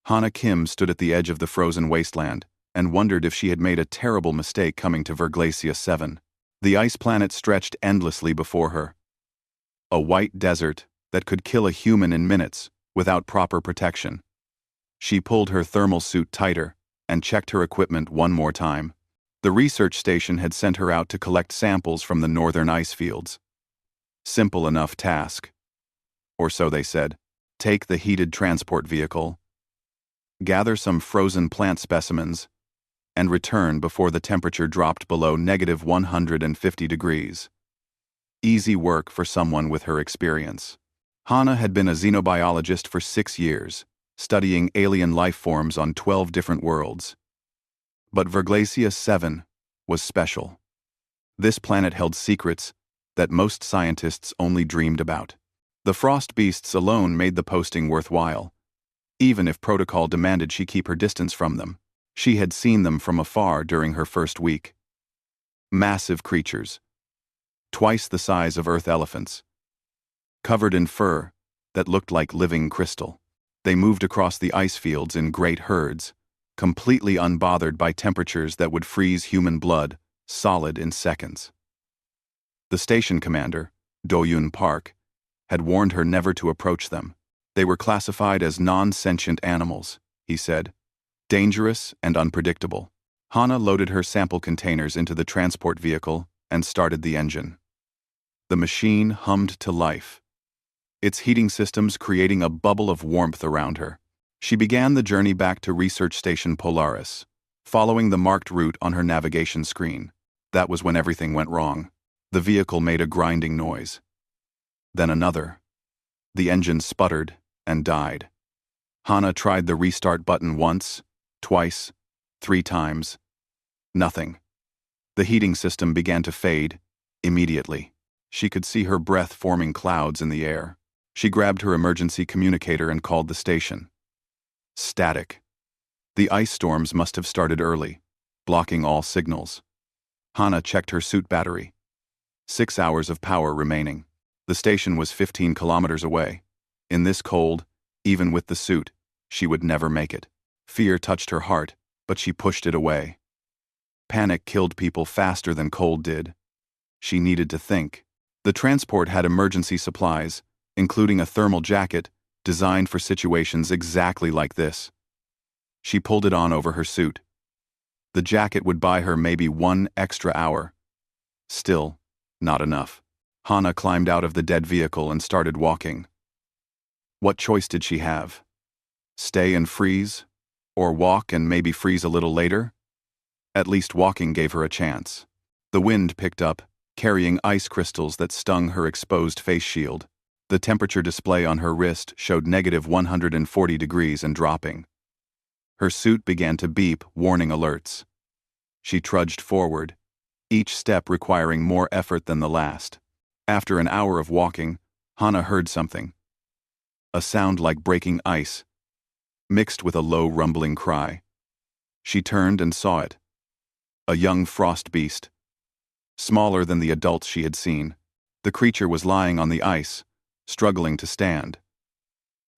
Hana Kim stood at the edge of the frozen wasteland and wondered if she had made a terrible mistake coming to Verglacia 7. The ice planet stretched endlessly before her. A white desert that could kill a human in minutes without proper protection. She pulled her thermal suit tighter and checked her equipment one more time. The research station had sent her out to collect samples from the northern ice fields. Simple enough task. Or so they said. Take the heated transport vehicle, gather some frozen plant specimens, and return before the temperature dropped below -150 degrees. Easy work for someone with her experience. Hana had been a xenobiologist for 6 years, studying alien life forms on 12 different worlds. But Verglacia 7 was special. This planet held secrets that most scientists only dreamed about. The frost beasts alone made the posting worthwhile, even if protocol demanded she keep her distance from them. She had seen them from afar during her first week. Massive creatures, twice the size of Earth elephants, covered in fur that looked like living crystal. They moved across the ice fields in great herds, completely unbothered by temperatures that would freeze human blood solid in seconds. The station commander, Do-Yun Park, had warned her never to approach them. They were classified as non-sentient animals, he said. Dangerous and unpredictable. Hana loaded her sample containers into the transport vehicle and started the engine. The machine hummed to life, its heating systems creating a bubble of warmth around her. She began the journey back to Research Station Polaris, following the marked route on her navigation screen. That was when everything went wrong. The vehicle made a grinding noise. Then another. The engine sputtered and died. Hana tried the restart button once, twice, 3 times. Nothing. The heating system began to fade, immediately. She could see her breath forming clouds in the air. She grabbed her emergency communicator and called the station. Static. The ice storms must have started early, blocking all signals. Hana checked her suit battery. 6 hours of power remaining. The station was 15 kilometers away. In this cold, even with the suit, she would never make it. Fear touched her heart, but she pushed it away. Panic killed people faster than cold did. She needed to think. The transport had emergency supplies, including a thermal jacket designed for situations exactly like this. She pulled it on over her suit. The jacket would buy her maybe 1 extra hour. Still, not enough. Hana climbed out of the dead vehicle and started walking. What choice did she have? Stay and freeze? Or walk and maybe freeze a little later? At least walking gave her a chance. The wind picked up, carrying ice crystals that stung her exposed face shield. The temperature display on her wrist showed -140 degrees and dropping. Her suit began to beep warning alerts. She trudged forward, each step requiring more effort than the last. After an hour of walking, Hana heard something. A sound like breaking ice, mixed with a low rumbling cry. She turned and saw it. A young frost beast. Smaller than the adults she had seen, the creature was lying on the ice, struggling to stand.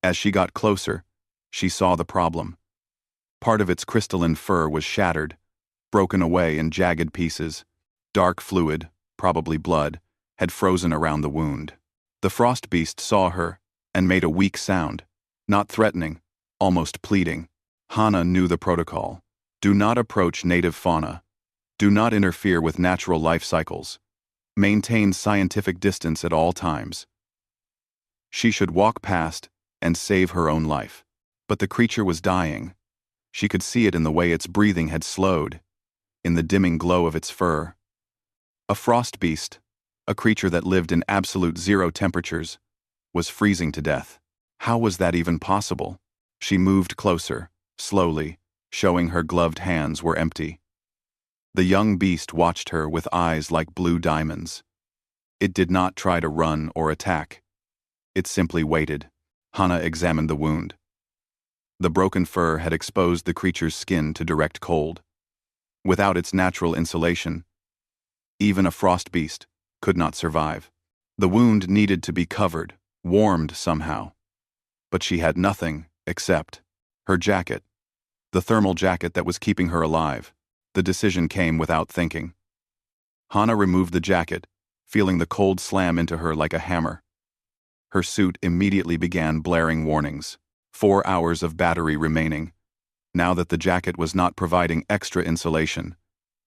As she got closer, she saw the problem. Part of its crystalline fur was shattered, broken away in jagged pieces. Dark fluid, probably blood, had frozen around the wound. The frost beast saw her and made a weak sound, not threatening, almost pleading. Hana knew the protocol. Do not approach native fauna. Do not interfere with natural life cycles. Maintain scientific distance at all times. She should walk past and save her own life. But the creature was dying. She could see it in the way its breathing had slowed, in the dimming glow of its fur. A frost beast, a creature that lived in absolute zero temperatures, was freezing to death. How was that even possible? She moved closer, slowly, showing her gloved hands were empty. The young beast watched her with eyes like blue diamonds. It did not try to run or attack. It simply waited. Hana examined the wound. The broken fur had exposed the creature's skin to direct cold. Without its natural insulation, even a frost beast could not survive. The wound needed to be covered, warmed somehow. But she had nothing except Her jacket. The thermal jacket that was keeping her alive. The decision came without thinking. Hana removed the jacket, feeling the cold slam into her like a hammer. Her suit immediately began blaring warnings. 4 hours of battery remaining. Now that the jacket was not providing extra insulation,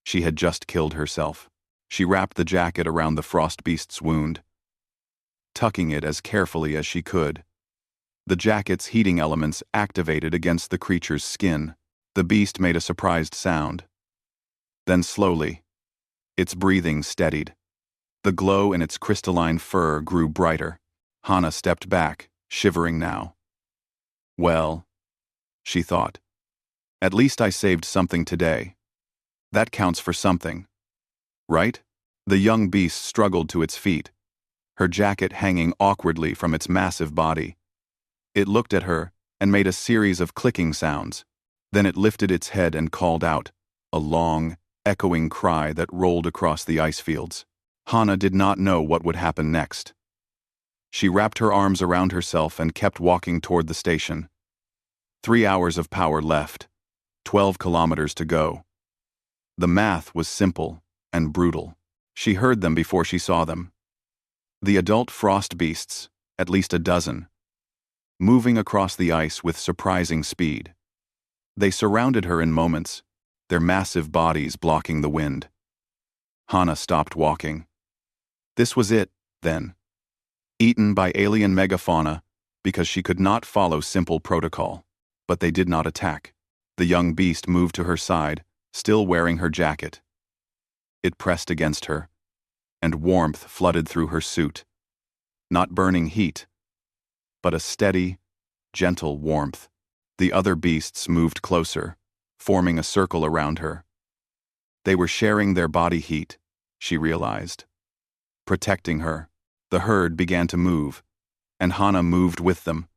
she had just killed herself. She wrapped the jacket around the frost beast's wound, tucking it as carefully as she could. The jacket's heating elements activated against the creature's skin. The beast made a surprised sound. Then slowly, its breathing steadied. The glow in its crystalline fur grew brighter. Hana stepped back, shivering now. Well, she thought, at least I saved something today. That counts for something. Right? The young beast struggled to its feet, her jacket hanging awkwardly from its massive body. It looked at her and made a series of clicking sounds. Then it lifted its head and called out, a long, echoing cry that rolled across the ice fields. Hana did not know what would happen next. She wrapped her arms around herself and kept walking toward the station. 3 hours of power left, 12 kilometers to go. The math was simple and brutal. She heard them before she saw them. The adult frost beasts, at least a dozen, moving across the ice with surprising speed. They surrounded her in moments, their massive bodies blocking the wind. Hana stopped walking. This was it, then. Eaten by alien megafauna because she could not follow simple protocol. But they did not attack. The young beast moved to her side, still wearing her jacket. It pressed against her, and warmth flooded through her suit. Not burning heat, but a steady, gentle warmth. The other beasts moved closer, forming a circle around her. They were sharing their body heat, she realized. Protecting her, the herd began to move, and Hana moved with them,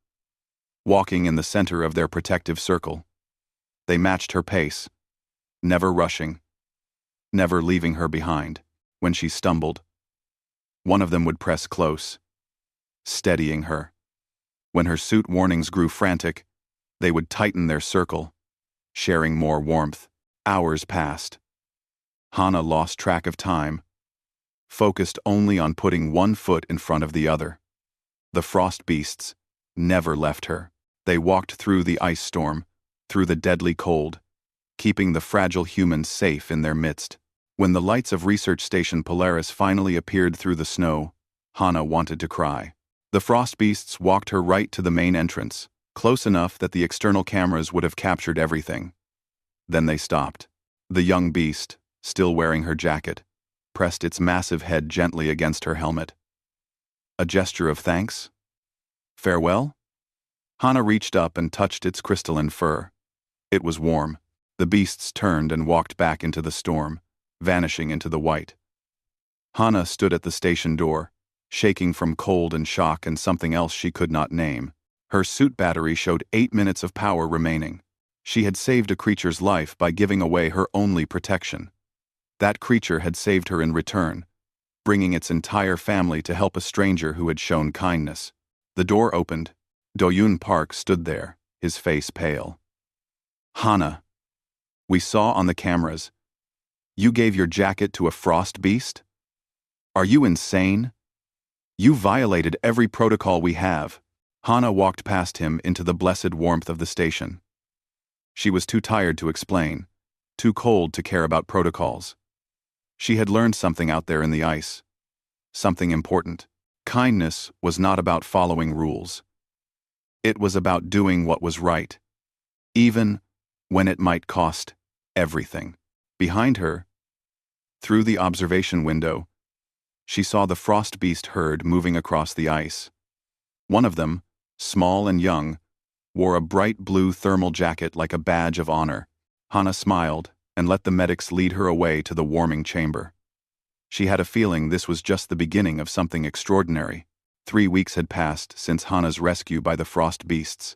walking in the center of their protective circle. They matched her pace, never rushing, never leaving her behind. When she stumbled, one of them would press close, steadying her. When her suit warnings grew frantic, they would tighten their circle, sharing more warmth. Hours passed. Hana lost track of time, focused only on putting one foot in front of the other. The frost beasts never left her. They walked through the ice storm, through the deadly cold, keeping the fragile humans safe in their midst. When the lights of Research Station Polaris finally appeared through the snow, Hana wanted to cry. The frost beasts walked her right to the main entrance, close enough that the external cameras would have captured everything. Then they stopped. The young beast, still wearing her jacket, pressed its massive head gently against her helmet. A gesture of thanks? Farewell? Hana reached up and touched its crystalline fur. It was warm. The beasts turned and walked back into the storm, vanishing into the white. Hana stood at the station door, shaking from cold and shock and something else she could not name. Her suit battery showed 8 minutes of power remaining. She had saved a creature's life by giving away her only protection. That creature had saved her in return, bringing its entire family to help a stranger who had shown kindness. The door opened. Do-yoon Park stood there, his face pale. Hana, we saw on the cameras. You gave your jacket to a frost beast? Are you insane? You violated every protocol we have. Hana walked past him into the blessed warmth of the station. She was too tired to explain, too cold to care about protocols. She had learned something out there in the ice. Something important. Kindness was not about following rules. It was about doing what was right, even when it might cost everything. Behind her, through the observation window, she saw the frost beast herd moving across the ice. One of them, small and young, wore a bright blue thermal jacket like a badge of honor. Hana smiled and let the medics lead her away to the warming chamber. She had a feeling this was just the beginning of something extraordinary. 3 weeks had passed since Hana's rescue by the frost beasts,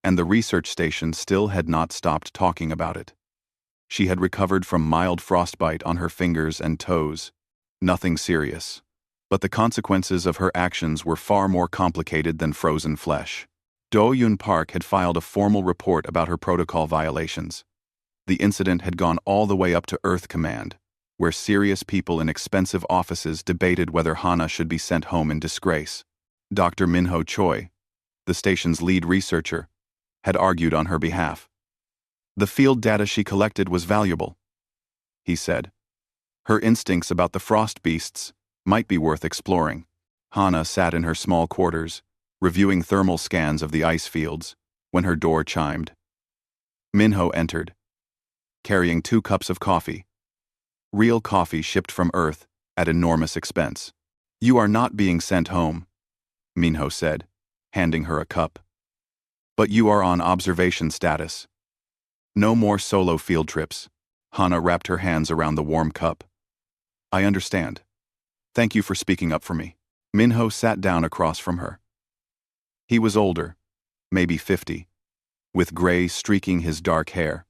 and the research station still had not stopped talking about it. She had recovered from mild frostbite on her fingers and toes. Nothing serious, but the consequences of her actions were far more complicated than frozen flesh. Do-Yun Park had filed a formal report about her protocol violations. The incident had gone all the way up to Earth Command, where serious people in expensive offices debated whether Hana should be sent home in disgrace. Dr. Minho Choi, the station's lead researcher, had argued on her behalf. The field data she collected was valuable, he said. Her instincts about the frost beasts might be worth exploring. Hana sat in her small quarters, reviewing thermal scans of the ice fields, when her door chimed. Minho entered, carrying 2 cups of coffee. Real coffee shipped from Earth at enormous expense. You are not being sent home, Minho said, handing her a cup. But you are on observation status. No more solo field trips. Hana wrapped her hands around the warm cup. I understand. Thank you for speaking up for me. Minho sat down across from her. He was older, maybe 50, with gray streaking his dark hair.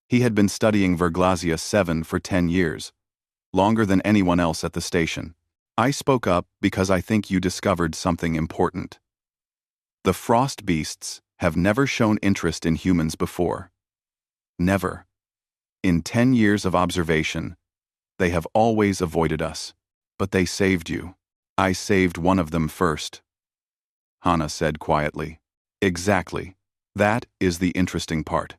He had been studying Verglasia 7 for 10 years, longer than anyone else at the station. I spoke up because I think you discovered something important. The frost beasts have never shown interest in humans before. Never. In 10 years of observation, they have always avoided us. But they saved you. I saved one of them first, Hana said quietly. Exactly. That is the interesting part.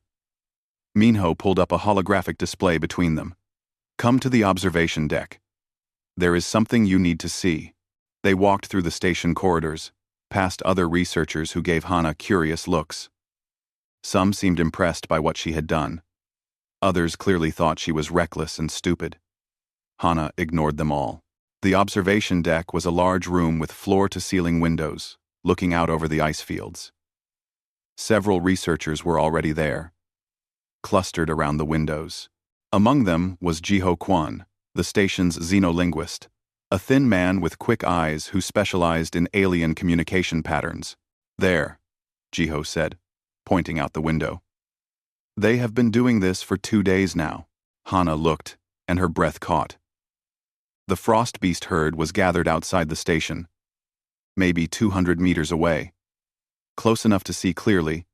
Minho pulled up a holographic display between them. Come to the observation deck. There is something you need to see. They walked through the station corridors, past other researchers who gave Hana curious looks. Some seemed impressed by what she had done. Others clearly thought she was reckless and stupid. Hana ignored them all. The observation deck was a large room with floor-to-ceiling windows, looking out over the ice fields. Several researchers were already there, clustered around the windows. Among them was Jiho Kwon, the station's xenolinguist, a thin man with quick eyes who specialized in alien communication patterns. There, Jiho said, pointing out the window. They have been doing this for 2 days now. Hana looked, and her breath caught. The frost beast herd was gathered outside the station, maybe 200 meters away. Close enough to see clearly,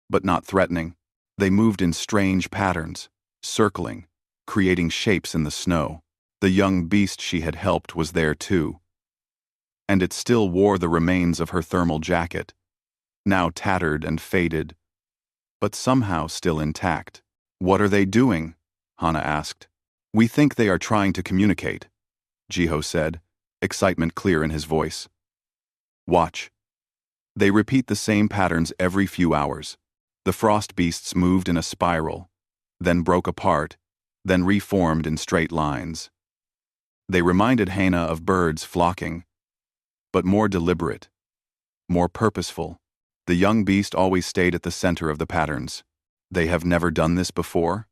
but not threatening. They moved in strange patterns, circling, creating shapes in the snow. The young beast she had helped was there too. And it still wore the remains of her thermal jacket, now tattered and faded, but somehow still intact. What are they doing? Hana asked. We think they are trying to communicate, Jiho said, excitement clear in his voice. Watch. They repeat the same patterns every few hours. The frost beasts moved in a spiral, then broke apart, then reformed in straight lines. They reminded Hana of birds flocking, but more deliberate, more purposeful. The young beast always stayed at the center of the patterns. They have never done this before?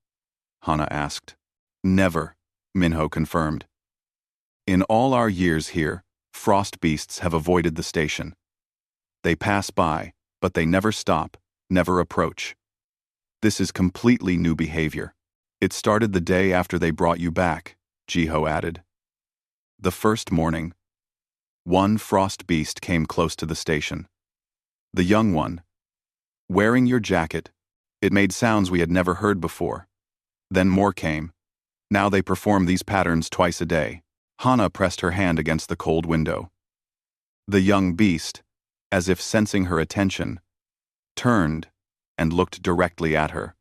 Hana asked. Never, Minho confirmed. In all our years here, frost beasts have avoided the station. They pass by, but they never stop, never approach. This is completely new behavior. It started the day after they brought you back, Jiho added. The first morning, one frost beast came close to the station. The young one, wearing your jacket. It made sounds we had never heard before. Then more came. Now they perform these patterns twice a day. Hana pressed her hand against the cold window. The young beast, as if sensing her attention, turned and looked directly at her.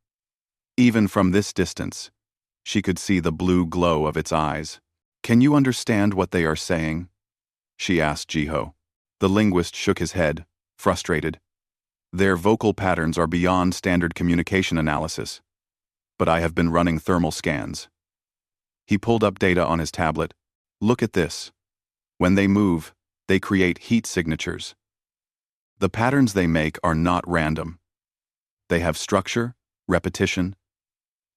Even from this distance, she could see the blue glow of its eyes. Can you understand what they are saying? She asked Jiho. The linguist shook his head, frustrated. Their vocal patterns are beyond standard communication analysis. But I have been running thermal scans. He pulled up data on his tablet. Look at this. When they move, they create heat signatures. The patterns they make are not random. They have structure, repetition,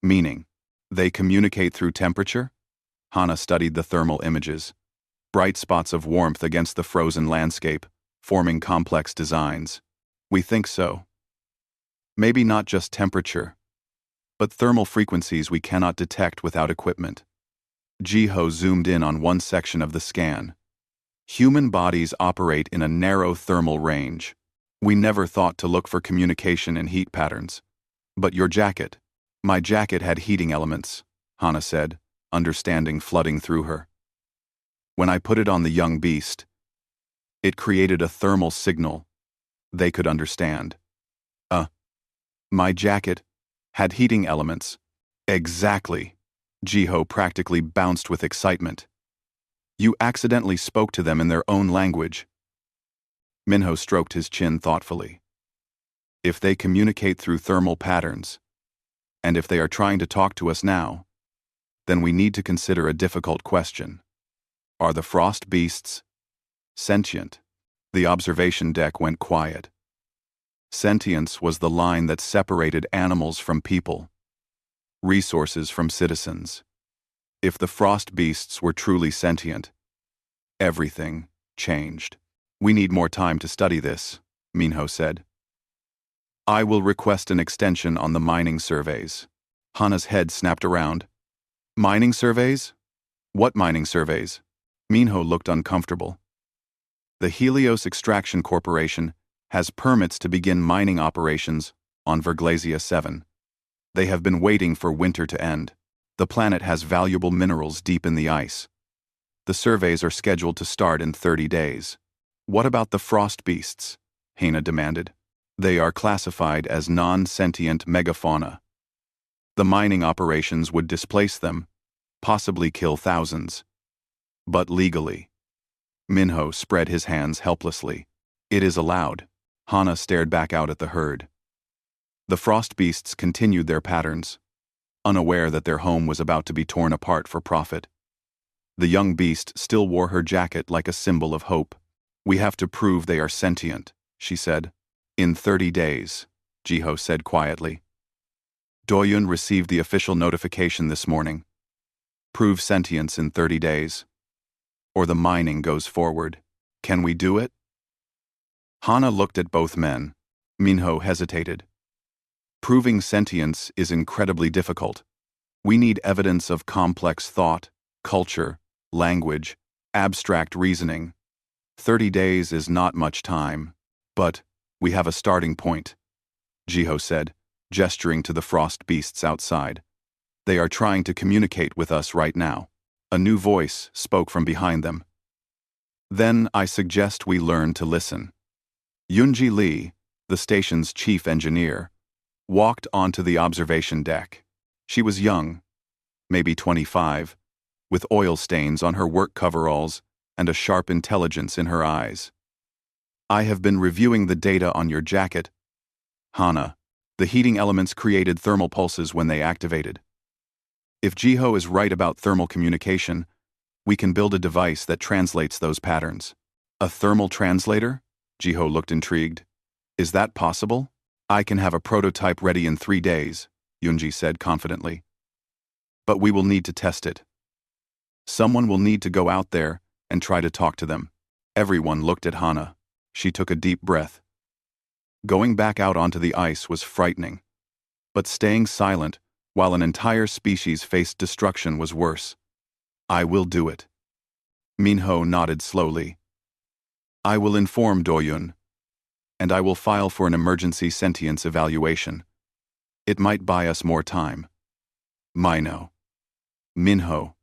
meaning. They communicate through temperature? Hana studied the thermal images. Bright spots of warmth against the frozen landscape, forming complex designs. We think so. Maybe not just temperature, but thermal frequencies we cannot detect without equipment. Jiho zoomed in on one section of the scan. Human bodies operate in a narrow thermal range. We never thought to look for communication in heat patterns. But your jacket. My jacket had heating elements, Hana said, understanding flooding through her. When I put it on the young beast, it created a thermal signal they could understand. My jacket had heating elements. Exactly. Jiho practically bounced with excitement. You accidentally spoke to them in their own language. Minho stroked his chin thoughtfully. If they communicate through thermal patterns, and if they are trying to talk to us now, then we need to consider a difficult question. Are the frost beasts sentient? The observation deck went quiet. Sentience was the line that separated animals from people, resources from citizens. If the frost beasts were truly sentient, everything changed. We need more time to study this, Minho said. I will request an extension on the mining surveys. Hana's head snapped around. Mining surveys? What mining surveys? Minho looked uncomfortable. The Helios Extraction Corporation has permits to begin mining operations on Verglasia 7. They have been waiting for winter to end. The planet has valuable minerals deep in the ice. The surveys are scheduled to start in 30 days. What about the frost beasts? Hana demanded. They are classified as non-sentient megafauna. The mining operations would displace them, possibly kill thousands. But legally. Minho spread his hands helplessly. It is allowed. Hana stared back out at the herd. The frost beasts continued their patterns, unaware that their home was about to be torn apart for profit. The young beast still wore her jacket like a symbol of hope. We have to prove they are sentient, she said. In 30 days, Jiho said quietly. Doyun received the official notification this morning. Prove sentience in 30 days. Or the mining goes forward. Can we do it? Hana looked at both men. Minho hesitated. Proving sentience is incredibly difficult. We need evidence of complex thought, culture, language, abstract reasoning. 30 days is not much time, but we have a starting point, Jiho said, gesturing to the frost beasts outside. They are trying to communicate with us right now. A new voice spoke from behind them. Then I suggest we learn to listen. Yunji Lee, the station's chief engineer, walked onto the observation deck. She was young, maybe 25, with oil stains on her work coveralls and a sharp intelligence in her eyes. I have been reviewing the data on your jacket. Hana, the heating elements created thermal pulses when they activated. If Jiho is right about thermal communication, we can build a device that translates those patterns. A thermal translator? Jiho looked intrigued. Is that possible? I can have a prototype ready in 3 days, Yunji said confidently. But we will need to test it. Someone will need to go out there and try to talk to them. Everyone looked at Hana. She took a deep breath. Going back out onto the ice was frightening. But staying silent while an entire species faced destruction was worse. I will do it. Minho nodded slowly. I will inform Doyun, and I will file for an emergency sentience evaluation. It might buy us more time. Minho. Minho.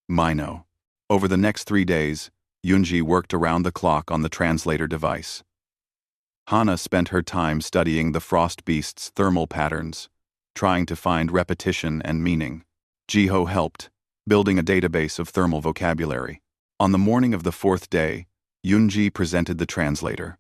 Minho. Over the next 3 days, Yunji worked around the clock on the translator device. Hana spent her time studying the frost beast's thermal patterns, trying to find repetition and meaning. Jiho helped, building a database of thermal vocabulary. On the morning of the 4th day, Yunji presented the translator.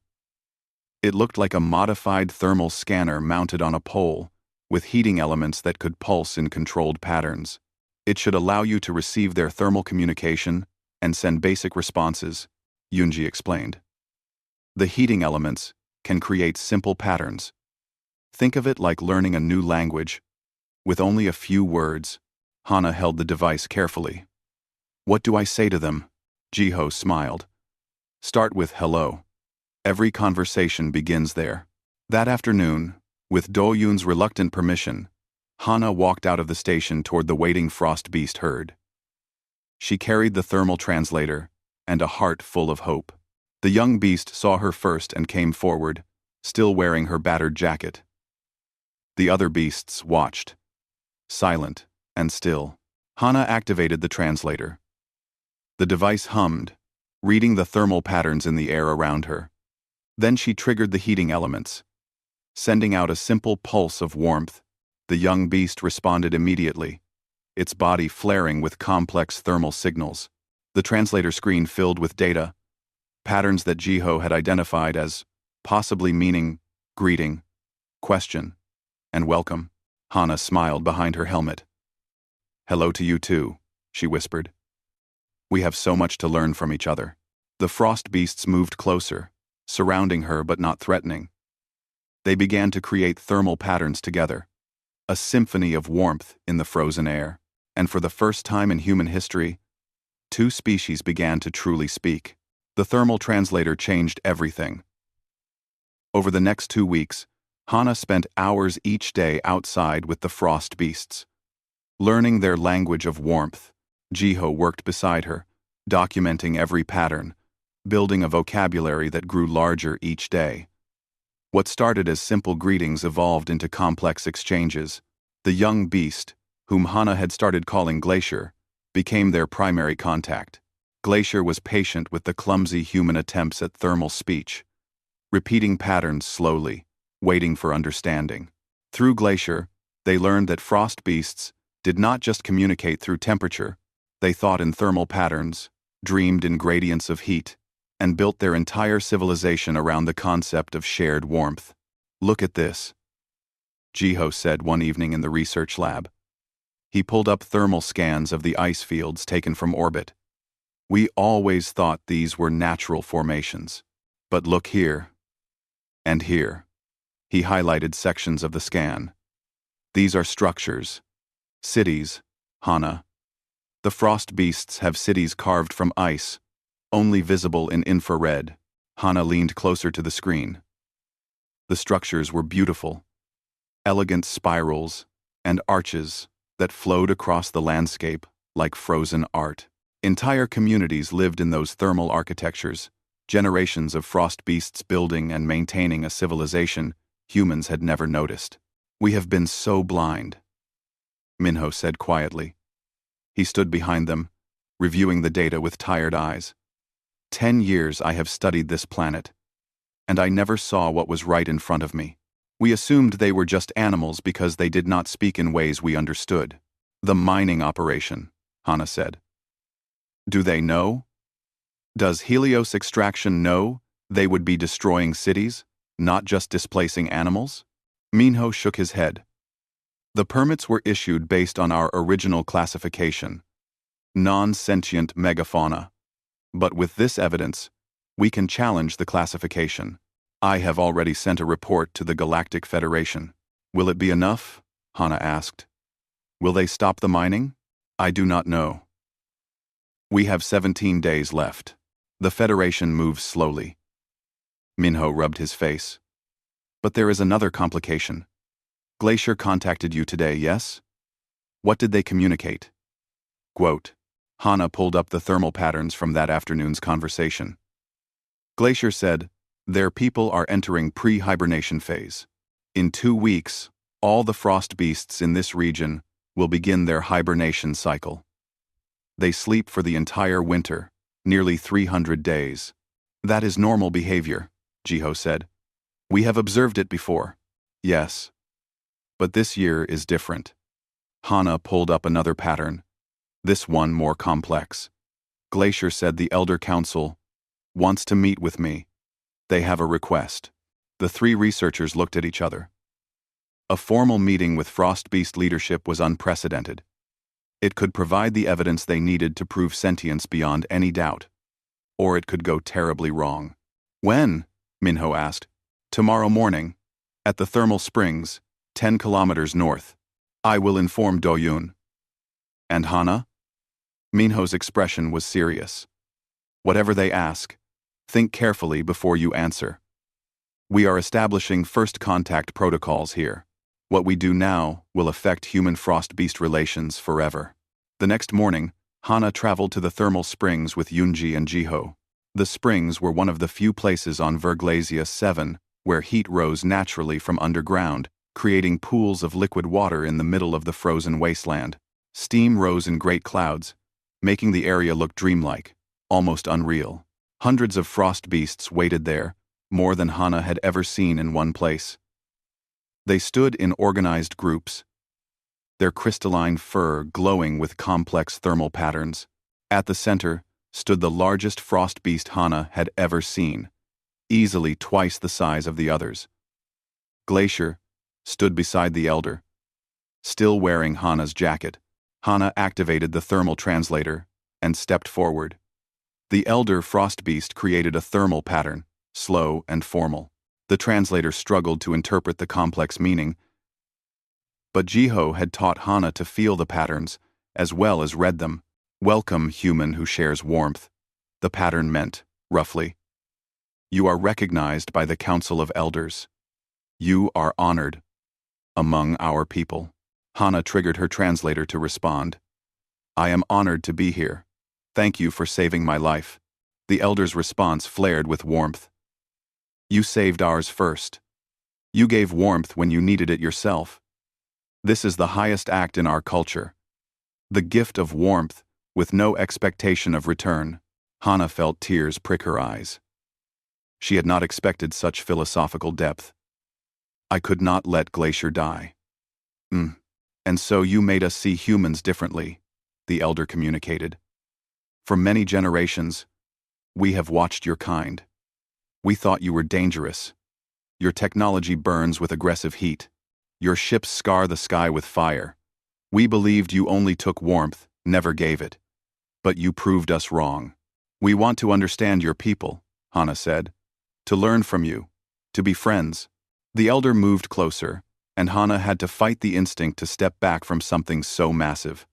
It looked like a modified thermal scanner mounted on a pole, with heating elements that could pulse in controlled patterns. It should allow you to receive their thermal communication and send basic responses, Yunji explained. The heating elements can create simple patterns. Think of it like learning a new language. With only a few words, Hana held the device carefully. What do I say to them? Jiho smiled. Start with hello. Every conversation begins there. That afternoon, with Doyun's reluctant permission, Hana walked out of the station toward the waiting frost beast herd. She carried the thermal translator and a heart full of hope. The young beast saw her first and came forward, still wearing her battered jacket. The other beasts watched, silent and still. Hana activated the translator. The device hummed, reading the thermal patterns in the air around her. Then she triggered the heating elements. Sending out a simple pulse of warmth, the young beast responded immediately, its body flaring with complex thermal signals. The translator screen filled with data, patterns that Jiho had identified as possibly meaning greeting, question, and welcome. Hana smiled behind her helmet. "Hello to you too," she whispered. "We have so much to learn from each other." The frost beasts moved closer, surrounding her but not threatening. They began to create thermal patterns together, a symphony of warmth in the frozen air. And for the first time in human history, two species began to truly speak. The thermal translator changed everything. Over the next 2 weeks, Hana spent hours each day outside with the frost beasts. Learning their language of warmth, Jiho worked beside her, documenting every pattern, building a vocabulary that grew larger each day. What started as simple greetings evolved into complex exchanges. The young beast, whom Hana had started calling Glacier, became their primary contact. Glacier was patient with the clumsy human attempts at thermal speech, repeating patterns slowly, waiting for understanding. Through Glacier, they learned that frost beasts did not just communicate through temperature, they thought in thermal patterns, dreamed in gradients of heat, and built their entire civilization around the concept of shared warmth. "Look at this," Jiho said one evening in the research lab. He pulled up thermal scans of the ice fields taken from orbit. "We always thought these were natural formations. But look here. And here." He highlighted sections of the scan. "These are structures. Cities, Hana. The frost beasts have cities carved from ice, only visible in infrared." Hana leaned closer to the screen. The structures were beautiful. Elegant spirals and arches that flowed across the landscape like frozen art. Entire communities lived in those thermal architectures, generations of frost beasts building and maintaining a civilization humans had never noticed. "We have been so blind," Minho said quietly. He stood behind them, reviewing the data with tired eyes. 10 years I have studied this planet, and I never saw what was right in front of me. We assumed they were just animals because they did not speak in ways we understood." "The mining operation," Hana said. "Do they know? Does Helios extraction know they would be destroying cities, not just displacing animals?" Minho shook his head. "The permits were issued based on our original classification, non-sentient megafauna. But with this evidence, we can challenge the classification. I have already sent a report to the Galactic Federation." "Will it be enough?" Hana asked. "Will they stop the mining?" "I do not know. We have 17 days left." The Federation moves slowly. Minho rubbed his face. "But there is another complication. Glacier contacted you today, yes? What did they communicate?" Quote. Hana pulled up the thermal patterns from that afternoon's conversation. Glacier said, "Their people are entering pre-hibernation phase. In 2 weeks, all the frost beasts in this region will begin their hibernation cycle. They sleep for the entire winter, nearly 300 days. That is normal behavior," Jiho said. "We have observed it before." "Yes. But this year is different." Hana pulled up another pattern, this one more complex. Glacier said the Elder Council wants to meet with me. They have a request. The 3 researchers looked at each other. A formal meeting with Frost Beast leadership was unprecedented. It could provide the evidence they needed to prove sentience beyond any doubt. Or it could go terribly wrong. "When?" Minho asked. "Tomorrow morning, at the thermal springs, 10 kilometers north. I will inform Doyun." "And Hana?" Minho's expression was serious. "Whatever they ask, think carefully before you answer. We are establishing first contact protocols here. What we do now will affect human-frost-beast relations forever." The next morning, Hana traveled to the thermal springs with Yunji and Jiho. The springs were one of the few places on Verglasia 7 where heat rose naturally from underground, creating pools of liquid water in the middle of the frozen wasteland. Steam rose in great clouds, making the area look dreamlike, almost unreal. Hundreds of frost beasts waited there, more than Hana had ever seen in one place. They stood in organized groups, their crystalline fur glowing with complex thermal patterns. At the center stood the largest frost beast Hana had ever seen, easily twice the size of the others. Glacier stood beside the elder, still wearing Hana's jacket. Hana activated the thermal translator and stepped forward. The elder frost beast created a thermal pattern, slow and formal. The translator struggled to interpret the complex meaning, but Jiho had taught Hana to feel the patterns as well as read them. Welcome, human who shares warmth. The pattern meant, roughly, you are recognized by the Council of Elders. You are honored among our people. Hana triggered her translator to respond. I am honored to be here. Thank you for saving my life. The elder's response flared with warmth. You saved ours first. You gave warmth when you needed it yourself. This is the highest act in our culture. The gift of warmth, with no expectation of return. Hana felt tears prick her eyes. She had not expected such philosophical depth. I could not let Glacier die. And so you made us see humans differently, the elder communicated. For many generations, we have watched your kind. We thought you were dangerous. Your technology burns with aggressive heat. Your ships scar the sky with fire. We believed you only took warmth, never gave it. But you proved us wrong. We want to understand your people, Hana said. To learn from you. To be friends. The elder moved closer, and Hana had to fight the instinct to step back from something so massive.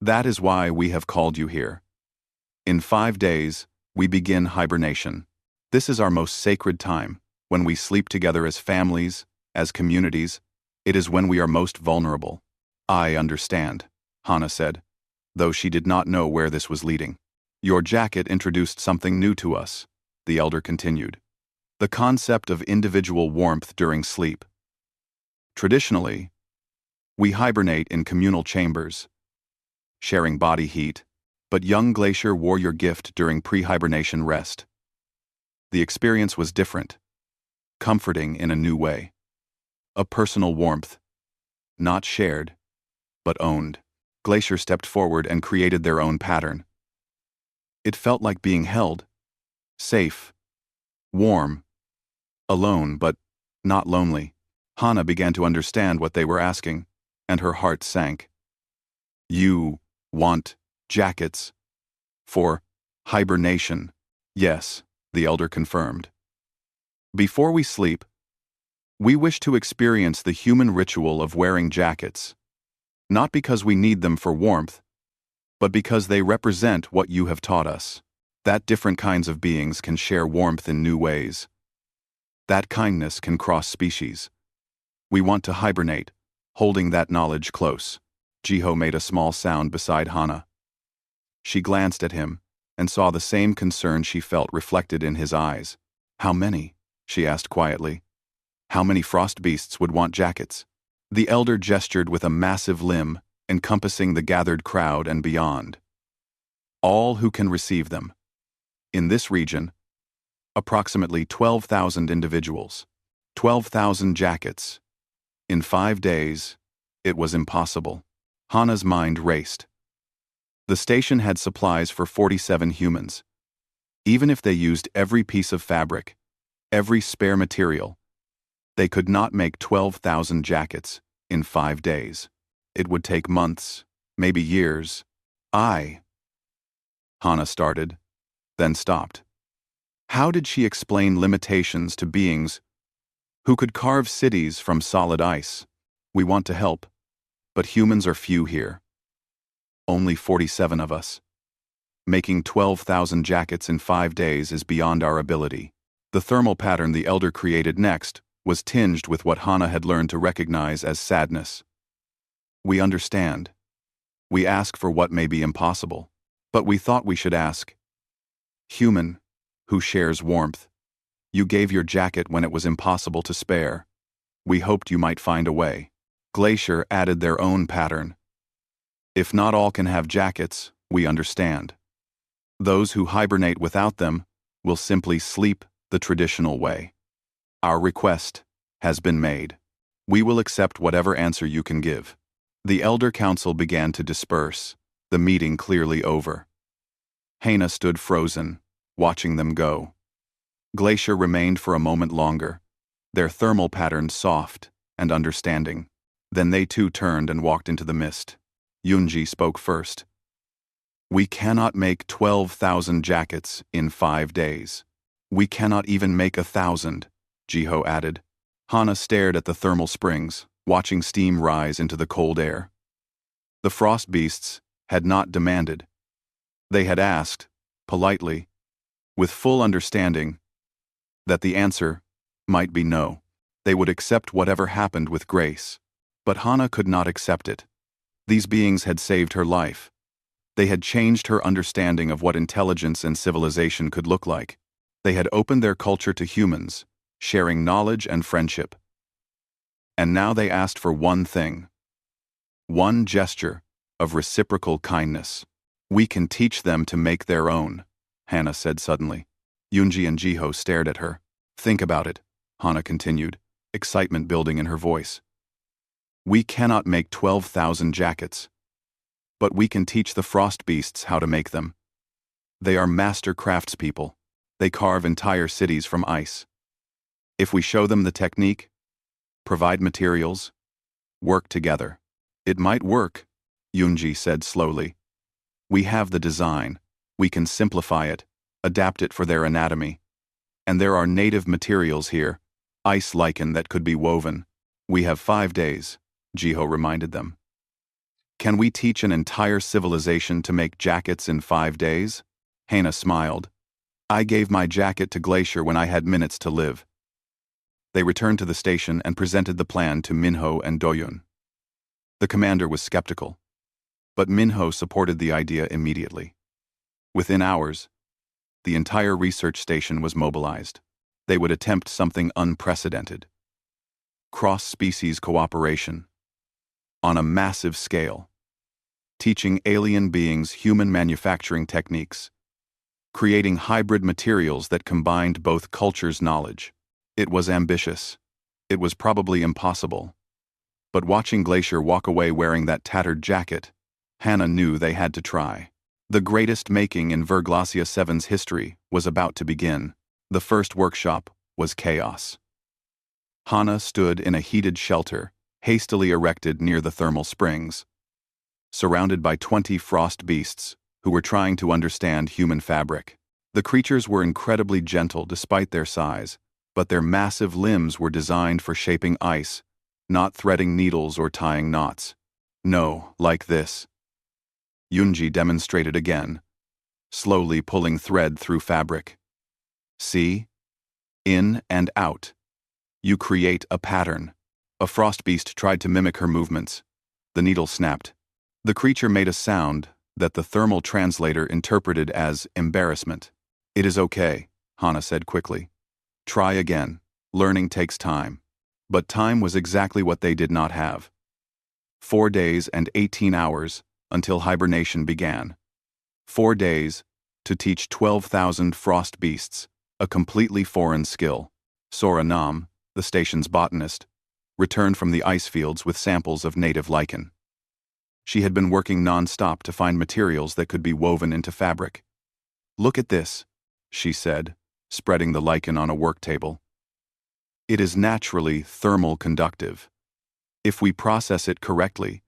That is why we have called you here. In 5 days, we begin hibernation. This is our most sacred time, when we sleep together as families, as communities. It is when we are most vulnerable. I understand, Hana said, though she did not know where this was leading. Your jacket introduced something new to us, the elder continued. The concept of individual warmth during sleep. Traditionally, we hibernate in communal chambers, sharing body heat, but young Glacier wore your gift during pre-hibernation rest. The experience was different, comforting in a new way. A personal warmth, not shared, but owned. Glacier stepped forward and created their own pattern. It felt like being held, safe, warm, alone, but not lonely. Hana began to understand what they were asking, and her heart sank. You want jackets for hibernation? Yes, the elder confirmed. Before we sleep, we wish to experience the human ritual of wearing jackets, not because we need them for warmth, but because they represent what you have taught us, that different kinds of beings can share warmth in new ways. That kindness can cross species. We want to hibernate, holding that knowledge close. Jiho made a small sound beside Hana. She glanced at him and saw the same concern she felt reflected in his eyes. How many? She asked quietly. How many frost beasts would want jackets? The elder gestured with a massive limb, encompassing the gathered crowd and beyond. All who can receive them. In this region, approximately 12,000 individuals. 12,000 jackets. In 5 days, it was impossible. Hana's mind raced. The station had supplies for 47 humans. Even if they used every piece of fabric, every spare material, they could not make 12,000 jackets in 5 days. It would take months, maybe years. Hana started, then stopped. How did she explain limitations to beings who could carve cities from solid ice? We want to help, but humans are few here. Only 47 of us. Making 12,000 jackets in 5 days is beyond our ability. The thermal pattern the elder created next was tinged with what Hana had learned to recognize as sadness. We understand. We ask for what may be impossible, but we thought we should ask. Human, who shares warmth, You gave your jacket when it was impossible to spare. We hoped you might find a way. Glacier added their own pattern. If not all can have jackets, we understand. Those who hibernate without them will simply sleep the traditional way. Our request has been made. We will accept whatever answer you can give. The Elder Council began to disperse, the meeting clearly over. Hana stood frozen, watching them go. Glacier remained for a moment longer, their thermal patterns soft and understanding. Then they too turned and walked into the mist. Yunji spoke first. We cannot make 12,000 jackets in 5 days. We cannot even make 1,000, Jiho added. Hana stared at the thermal springs, watching steam rise into the cold air. The frost beasts had not demanded. They had asked, politely, with full understanding, that the answer might be no. They would accept whatever happened with grace. But Hana could not accept it. These beings had saved her life. They had changed her understanding of what intelligence and civilization could look like. They had opened their culture to humans, sharing knowledge and friendship. And now they asked for one thing. One gesture of reciprocal kindness. We can teach them to make their own, Hana said suddenly. Yunji and Jiho stared at her. Think about it, Hana continued, excitement building in her voice. We cannot make 12,000 jackets, but we can teach the frost beasts how to make them. They are master craftspeople. They carve entire cities from ice. If we show them the technique, provide materials, work together, it might work, Yunji said slowly. We have the design. We can simplify it, adapt it for their anatomy. And there are native materials here, ice lichen that could be woven. We have 5 days, Jiho reminded them. Can we teach an entire civilization to make jackets in 5 days? Hana smiled. I gave my jacket to Glacier when I had minutes to live. They returned to the station and presented the plan to Minho and Doyun. The commander was skeptical, but Minho supported the idea immediately. Within hours, the entire research station was mobilized. They would attempt something unprecedented. Cross-species cooperation. On a massive scale. Teaching alien beings human manufacturing techniques. Creating hybrid materials that combined both cultures' knowledge. It was ambitious. It was probably impossible. But watching Glacier walk away wearing that tattered jacket, Hana knew they had to try. The greatest making in Verglacia 7's history was about to begin. The first workshop was chaos. Hana stood in a heated shelter, hastily erected near the thermal springs, surrounded by 20 frost beasts who were trying to understand human fabric. The creatures were incredibly gentle despite their size, but their massive limbs were designed for shaping ice, not threading needles or tying knots. No, like this. Yunji demonstrated again, slowly pulling thread through fabric. See? In and out. You create a pattern. A frost beast tried to mimic her movements. The needle snapped. The creature made a sound that the thermal translator interpreted as embarrassment. It is okay, Hana said quickly. Try again. Learning takes time. But time was exactly what they did not have. 4 days and 18 hours until hibernation began. 4 days to teach 12,000 frost beasts, a completely foreign skill. Sora Nam, the station's botanist, returned from the ice fields with samples of native lichen. She had been working non-stop to find materials that could be woven into fabric. Look at this, she said, spreading the lichen on a work table. It is naturally thermal conductive. If we process it correctly,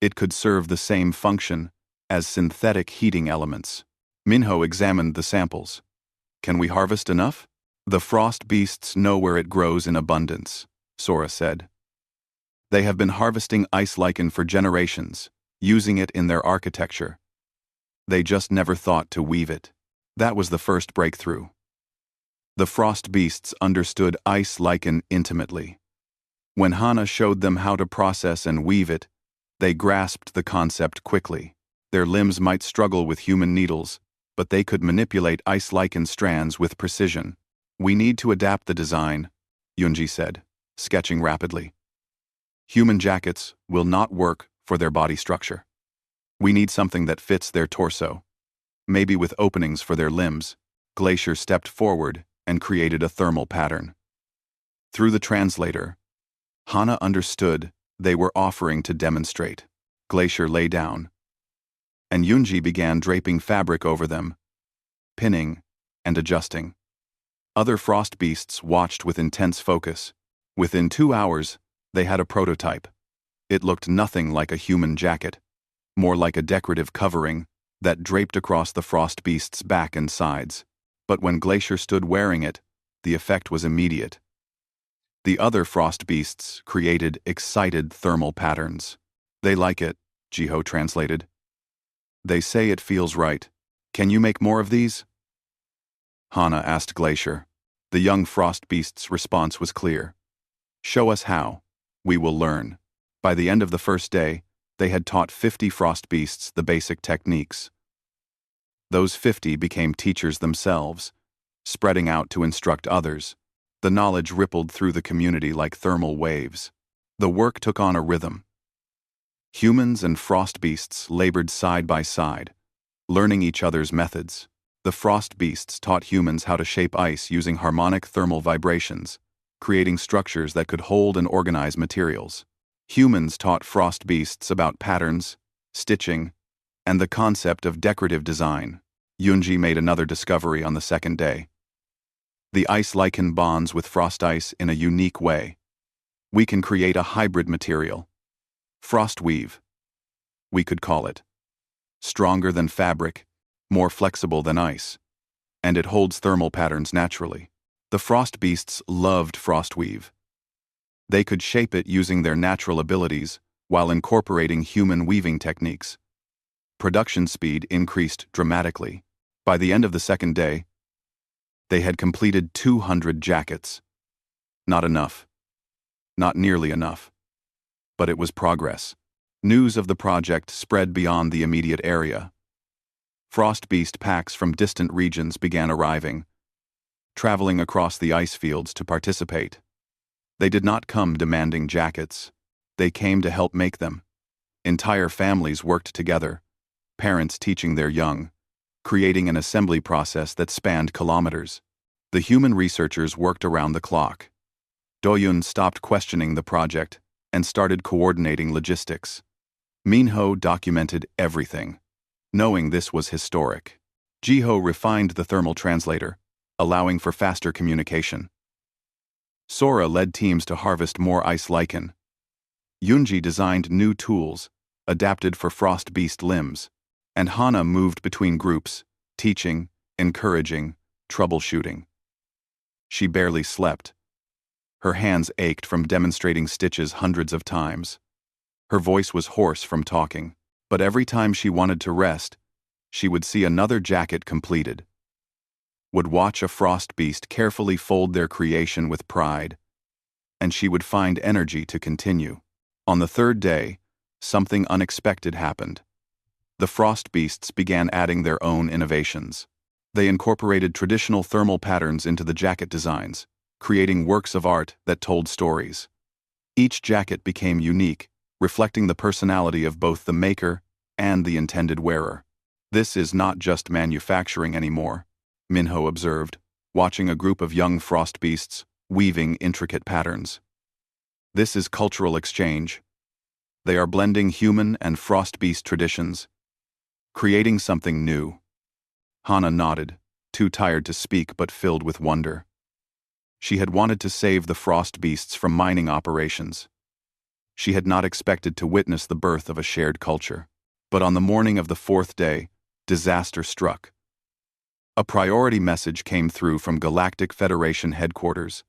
it could serve the same function as synthetic heating elements. Minho examined the samples. Can we harvest enough? The frost beasts know where it grows in abundance, Sora said. They have been harvesting ice lichen for generations, using it in their architecture. They just never thought to weave it. That was the first breakthrough. The frost beasts understood ice lichen intimately. When Hana showed them how to process and weave it, they grasped the concept quickly. Their limbs might struggle with human needles, but they could manipulate ice lichen strands with precision. We need to adapt the design, Yunji said, sketching rapidly. Human jackets will not work for their body structure. We need something that fits their torso, maybe with openings for their limbs. Glacier stepped forward and created a thermal pattern. Through the translator, Hana understood they were offering to demonstrate. Glacier lay down, and Yunji began draping fabric over them, pinning and adjusting. Other frost beasts watched with intense focus. Within 2 hours, they had a prototype. It looked nothing like a human jacket, more like a decorative covering that draped across the frost beast's back and sides. But when Glacier stood wearing it, the effect was immediate. The other frost beasts created excited thermal patterns. They like it, Jiho translated. They say it feels right. Can you make more of these? Hana asked Glacier. The young frost beast's response was clear. Show us how. We will learn. By the end of the first day, they had taught 50 frost beasts the basic techniques. Those 50 became teachers themselves, spreading out to instruct others. The knowledge rippled through the community like thermal waves. The work took on a rhythm. Humans and frost beasts labored side by side, learning each other's methods. The frost beasts taught humans how to shape ice using harmonic thermal vibrations, creating structures that could hold and organize materials. Humans taught frost beasts about patterns, stitching, and the concept of decorative design. Yunji made another discovery on the second day. The ice lichen bonds with frost ice in a unique way. We can create a hybrid material. Frost weave, we could call it. Stronger than fabric, more flexible than ice, and it holds thermal patterns naturally. The frost beasts loved frost weave. They could shape it using their natural abilities while incorporating human weaving techniques. Production speed increased dramatically. By the end of the second day, they had completed 200 jackets. Not enough. Not nearly enough. But it was progress. News of the project spread beyond the immediate area. Frost beast packs from distant regions began arriving, traveling across the ice fields to participate. They did not come demanding jackets. They came to help make them. Entire families worked together, parents teaching their young, creating an assembly process that spanned kilometers. The human researchers worked around the clock. Doyun stopped questioning the project and started coordinating logistics. Minho documented everything, knowing this was historic. Jiho refined the thermal translator, allowing for faster communication. Sora led teams to harvest more ice lichen. Yunji designed new tools, adapted for frost beast limbs, and Hana moved between groups, teaching, encouraging, troubleshooting. She barely slept. Her hands ached from demonstrating stitches hundreds of times. Her voice was hoarse from talking, but every time she wanted to rest, she would see another jacket completed. Would watch a frost beast carefully fold their creation with pride, and she would find energy to continue. On the third day, something unexpected happened. The frost beasts began adding their own innovations. They incorporated traditional thermal patterns into the jacket designs, creating works of art that told stories. Each jacket became unique, reflecting the personality of both the maker and the intended wearer. This is not just manufacturing anymore, Minho observed, watching a group of young frost beasts weaving intricate patterns. This is cultural exchange. They are blending human and frost beast traditions, creating something new. Hana nodded, too tired to speak but filled with wonder. She had wanted to save the frost beasts from mining operations. She had not expected to witness the birth of a shared culture. But on the morning of the fourth day, disaster struck. A priority message came through from Galactic Federation headquarters.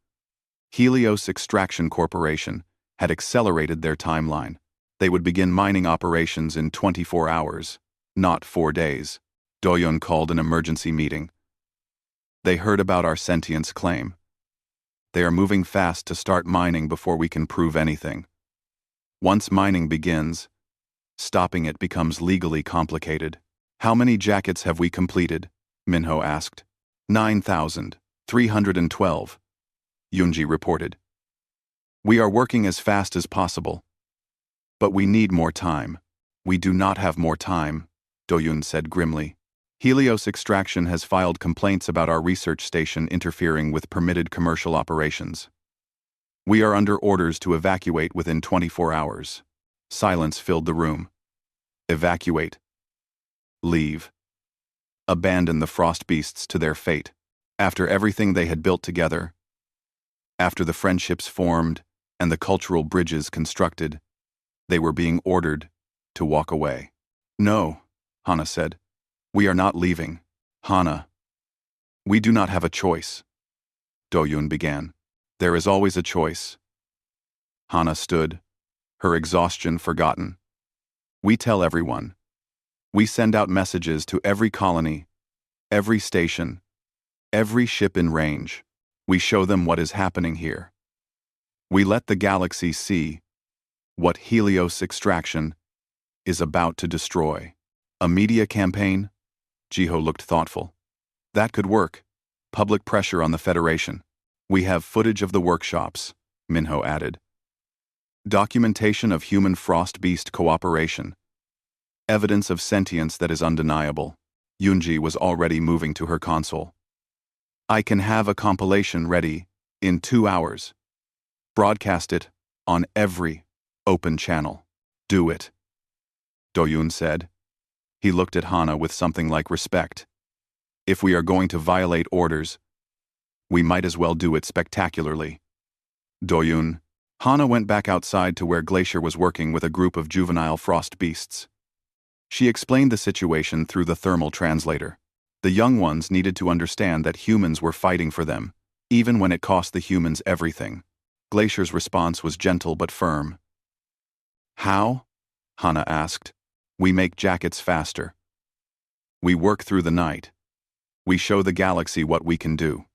Helios Extraction Corporation had accelerated their timeline. They would begin mining operations in 24 hours, not 4 days. Doyun called an emergency meeting. They heard about our sentience claim. They are moving fast to start mining before we can prove anything. Once mining begins, stopping it becomes legally complicated. How many jackets have we completed? Minho asked. 9,000. 312, Yunji reported. We are working as fast as possible. But we need more time. We do not have more time, Doyun said grimly. Helios Extraction has filed complaints about our research station interfering with permitted commercial operations. We are under orders to evacuate within 24 hours. Silence filled the room. Evacuate. Leave. Abandon the frost beasts to their fate. After everything they had built together, after the friendships formed and the cultural bridges constructed, they were being ordered to walk away. No, Hana said. We are not leaving. Hana. We do not have a choice. Doyun began. There is always a choice. Hana stood, her exhaustion forgotten. We tell everyone. We send out messages to every colony, every station, every ship in range. We show them what is happening here. We let the galaxy see what Helios Extraction is about to destroy. A media campaign? Jiho looked thoughtful. That could work. Public pressure on the Federation. We have footage of the workshops, Minho added. Documentation of human frost beast cooperation. Evidence of sentience that is undeniable. Yunji was already moving to her console. I can have a compilation ready in 2 hours. Broadcast it on every open channel. Do it, Doyun said. He looked at Hana with something like respect. If we are going to violate orders, we might as well do it spectacularly. Doyun. Hana went back outside to where Glacier was working with a group of juvenile frost beasts. She explained the situation through the thermal translator. The young ones needed to understand that humans were fighting for them, even when it cost the humans everything. Glacier's response was gentle but firm. How? Hana asked. We make jackets faster. We work through the night. We show the galaxy what we can do.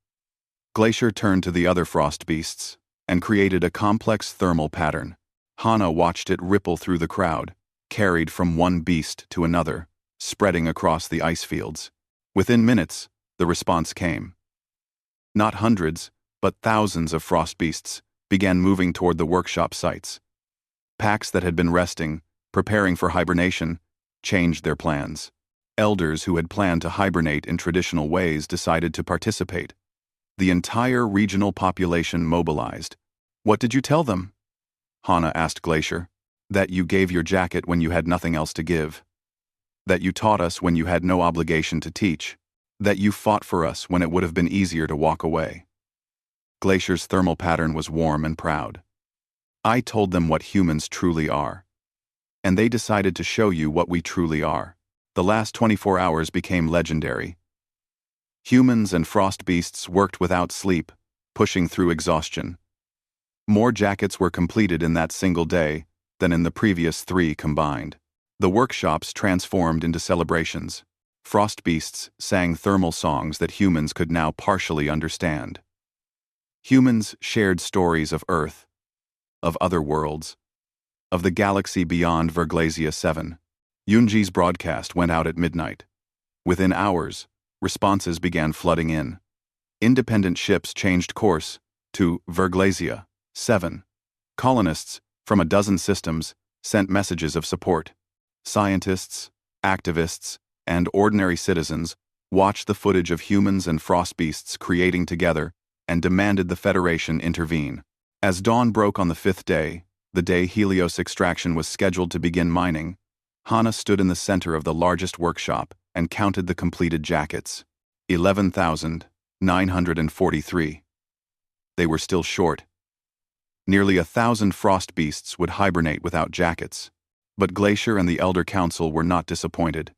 Glacier turned to the other frost beasts and created a complex thermal pattern. Hana watched it ripple through the crowd, carried from one beast to another, spreading across the ice fields. Within minutes, the response came. Not hundreds, but thousands of frost beasts began moving toward the workshop sites. Packs that had been resting, preparing for hibernation, changed their plans. Elders who had planned to hibernate in traditional ways decided to participate. The entire regional population mobilized. What did you tell them? Hana asked Glacier. That you gave your jacket when you had nothing else to give. That you taught us when you had no obligation to teach. That you fought for us when it would have been easier to walk away. Glacier's thermal pattern was warm and proud. I told them what humans truly are. And they decided to show you what we truly are. The last 24 hours became legendary. Humans and frost beasts worked without sleep, pushing through exhaustion. More jackets were completed in that single day than in the previous 3 combined. The workshops transformed into celebrations. Frost beasts sang thermal songs that humans could now partially understand. Humans shared stories of Earth, of other worlds, of the galaxy beyond Verglasia 7. Yunji's broadcast went out at midnight. Within hours, responses began flooding in. Independent ships changed course to Verglasia 7. Colonists from a dozen systems sent messages of support. Scientists, activists, and ordinary citizens watched the footage of humans and frost beasts creating together and demanded the Federation intervene. As dawn broke on the 5th day, the day Helios Extraction was scheduled to begin mining, Hana stood in the center of the largest workshop and counted the completed jackets. 11,943. They were still short. Nearly 1,000 frost beasts would hibernate without jackets, but Glacier and the Elder Council were not disappointed.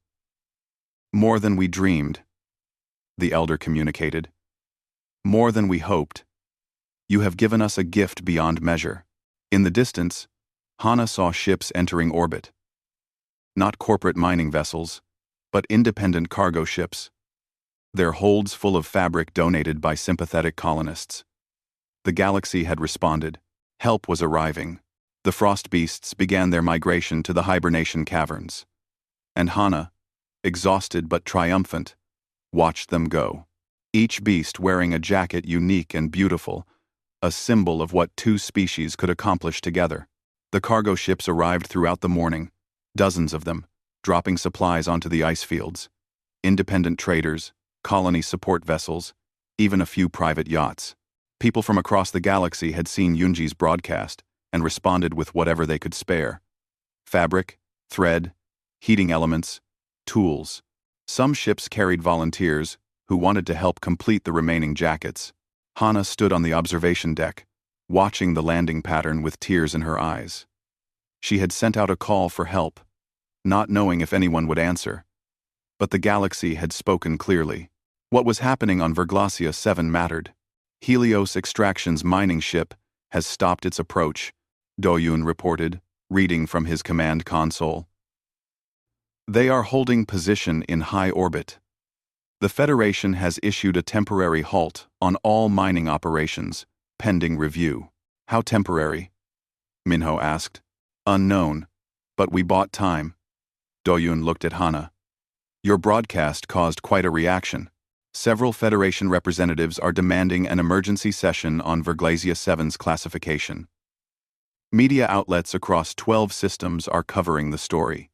More than we dreamed, the Elder communicated. More than we hoped. You have given us a gift beyond measure. In the distance, Hana saw ships entering orbit. Not corporate mining vessels, but independent cargo ships. Their holds full of fabric donated by sympathetic colonists. The galaxy had responded. Help was arriving. The frost beasts began their migration to the hibernation caverns. And Hana, exhausted but triumphant, watched them go. each beast wearing a jacket unique and beautiful, a symbol of what two species could accomplish together. The cargo ships arrived throughout the morning, dozens of them, dropping supplies onto the ice fields. Independent traders, colony support vessels, even a few private yachts. People from across the galaxy had seen Yunji's broadcast and responded with whatever they could spare. Fabric, thread, heating elements, tools. Some ships carried volunteers who wanted to help complete the remaining jackets. Hana stood on the observation deck, watching the landing pattern with tears in her eyes. She had sent out a call for help, not knowing if anyone would answer. But the galaxy had spoken clearly. What was happening on Verglacia 7 mattered. Helios Extraction's mining ship has stopped its approach, Doyun reported, reading from his command console. They are holding position in high orbit. The Federation has issued a temporary halt on all mining operations, pending review. How temporary? Minho asked. Unknown, but we bought time. Doyun looked at Hana. Your broadcast caused quite a reaction. Several Federation representatives are demanding an emergency session on Verglacia 7's classification. Media outlets across 12 systems are covering the story.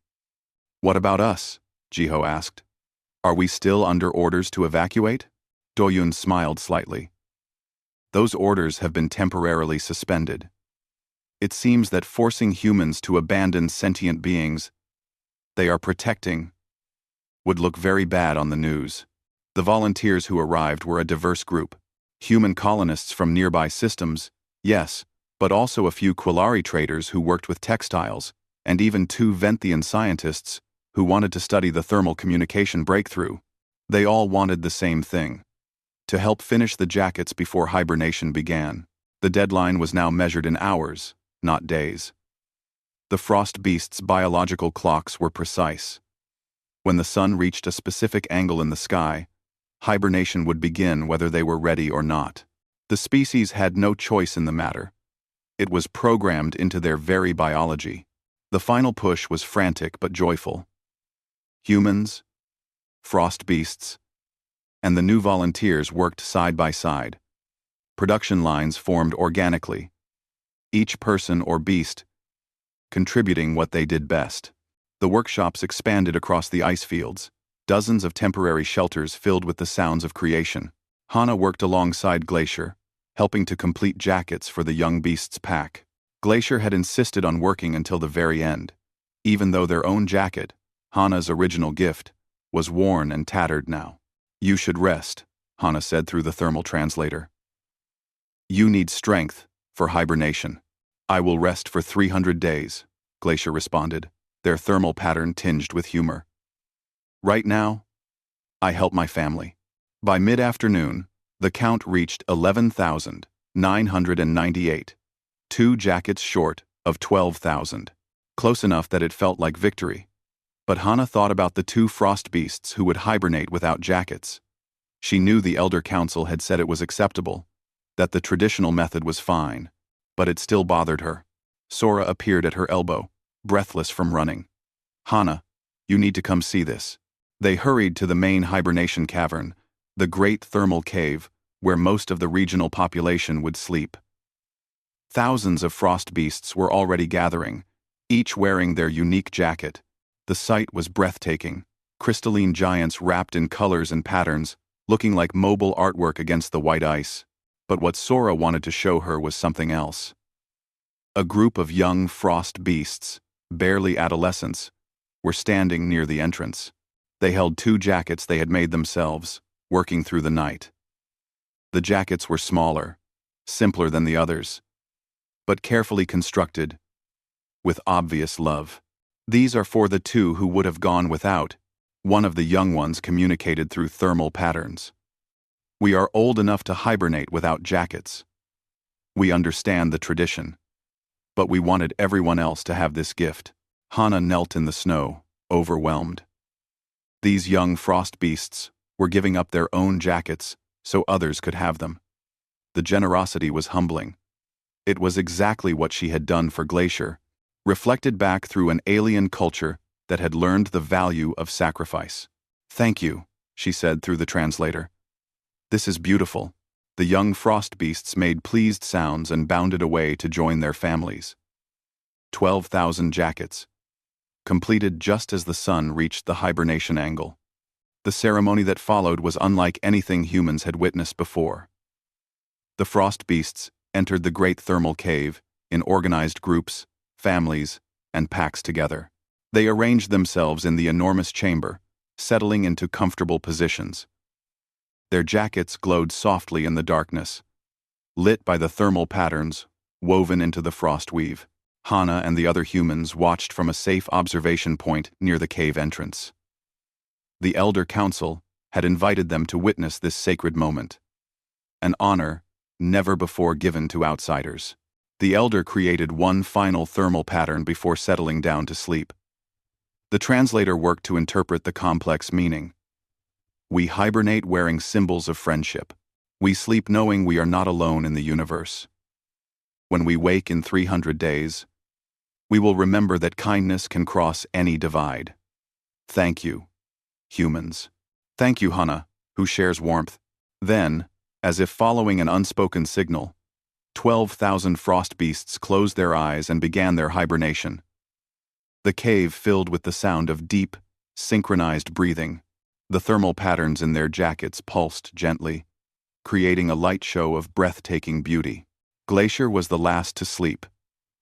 What about us? Jiho asked. Are we still under orders to evacuate? Doyun smiled slightly. Those orders have been temporarily suspended. It seems that forcing humans to abandon sentient beings they are protecting would look very bad on the news. The volunteers who arrived were a diverse group. Human colonists from nearby systems, yes, but also a few Quillari traders who worked with textiles, and even 2 Venthian scientists who wanted to study the thermal communication breakthrough. They all wanted the same thing: to help finish the jackets before hibernation began. The deadline was now measured in hours, not days. The frost beasts' biological clocks were precise. When the sun reached a specific angle in the sky, hibernation would begin whether they were ready or not. The species had no choice in the matter. It was programmed into their very biology. The final push was frantic but joyful. Humans, frost beasts, and the new volunteers worked side by side. Production lines formed organically, each person or beast contributing what they did best. The workshops expanded across the ice fields, dozens of temporary shelters filled with the sounds of creation. Hana worked alongside Glacier, helping to complete jackets for the young beast's pack. Glacier had insisted on working until the very end, even though their own jacket, Hana's original gift, was worn and tattered now. You should rest, Hana said through the thermal translator. You need strength for hibernation. I will rest for 300 days, Glacier responded, their thermal pattern tinged with humor. Right now, I help my family. By mid-afternoon, the count reached 11,998, 2 jackets short of 12,000. Close enough that it felt like victory. But Hana thought about the 2 frost beasts who would hibernate without jackets. She knew the Elder Council had said it was acceptable, that the traditional method was fine, but it still bothered her. Sora appeared at her elbow, breathless from running. Hana, you need to come see this. They hurried to the main hibernation cavern, the great thermal cave, where most of the regional population would sleep. Thousands of frost beasts were already gathering, each wearing their unique jacket. The sight was breathtaking, crystalline giants wrapped in colors and patterns, looking like mobile artwork against the white ice. But what Sora wanted to show her was something else. A group of young frost beasts, barely adolescents, were standing near the entrance. They held 2 jackets they had made themselves, working through the night. The jackets were smaller, simpler than the others, but carefully constructed, with obvious love. These are for the 2 who would have gone without. One of the young ones communicated through thermal patterns. We are old enough to hibernate without jackets. We understand the tradition, but we wanted everyone else to have this gift. Hana knelt in the snow, overwhelmed. These young frost beasts were giving up their own jackets so others could have them. The generosity was humbling. It was exactly what she had done for Glacier, reflected back through an alien culture that had learned the value of sacrifice. Thank you, she said through the translator. This is beautiful. The young frost beasts made pleased sounds and bounded away to join their families. 12,000 jackets. Completed just as the sun reached the hibernation angle. The ceremony that followed was unlike anything humans had witnessed before. The frost beasts entered the great thermal cave in organized groups, families, and packs together. They arranged themselves in the enormous chamber, settling into comfortable positions. Their jackets glowed softly in the darkness, lit by the thermal patterns woven into the frost weave. Hana and the other humans watched from a safe observation point near the cave entrance. The Elder Council had invited them to witness this sacred moment, an honor never before given to outsiders. The Elder created one final thermal pattern before settling down to sleep. The translator worked to interpret the complex meaning. We hibernate wearing symbols of friendship. We sleep knowing we are not alone in the universe. When we wake in 300 days, we will remember that kindness can cross any divide. Thank you, humans. Thank you, Hana, who shares warmth. Then, as if following an unspoken signal, 12,000 frost beasts closed their eyes and began their hibernation. The cave filled with the sound of deep, synchronized breathing. The thermal patterns in their jackets pulsed gently, creating a light show of breathtaking beauty. Glacier was the last to sleep.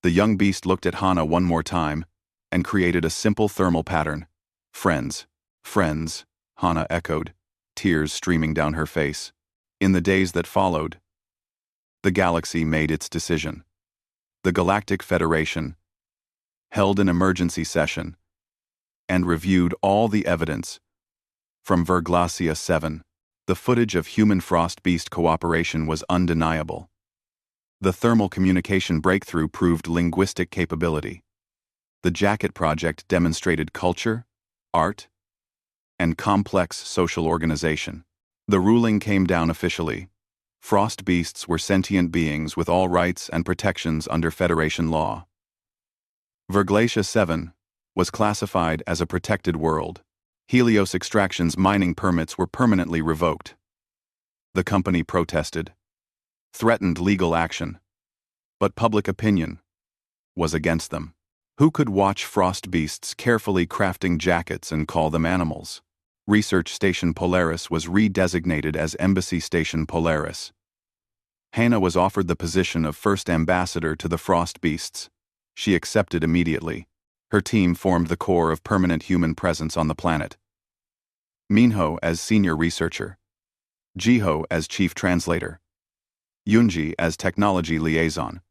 The young beast looked at Hana one more time and created a simple thermal pattern. Friends, friends, Hana echoed, tears streaming down her face. In the days that followed, the galaxy made its decision. The Galactic Federation held an emergency session and reviewed all the evidence from Verglacia 7. The footage of human frost beast cooperation was undeniable. The thermal communication breakthrough proved linguistic capability. The Jacket Project demonstrated culture, art, and complex social organization. The ruling came down officially. Frost beasts were sentient beings with all rights and protections under Federation law. Verglacia 7 was classified as a protected world. Helios Extraction's mining permits were permanently revoked. The company protested, threatened legal action, but public opinion was against them. Who could watch frost beasts carefully crafting jackets and call them animals? Research Station Polaris was redesignated as Embassy Station Polaris. Hana was offered the position of first ambassador to the frost beasts. She accepted immediately. Her team formed the core of permanent human presence on the planet. Minho as senior researcher. Jiho as chief translator. Yunji as technology liaison.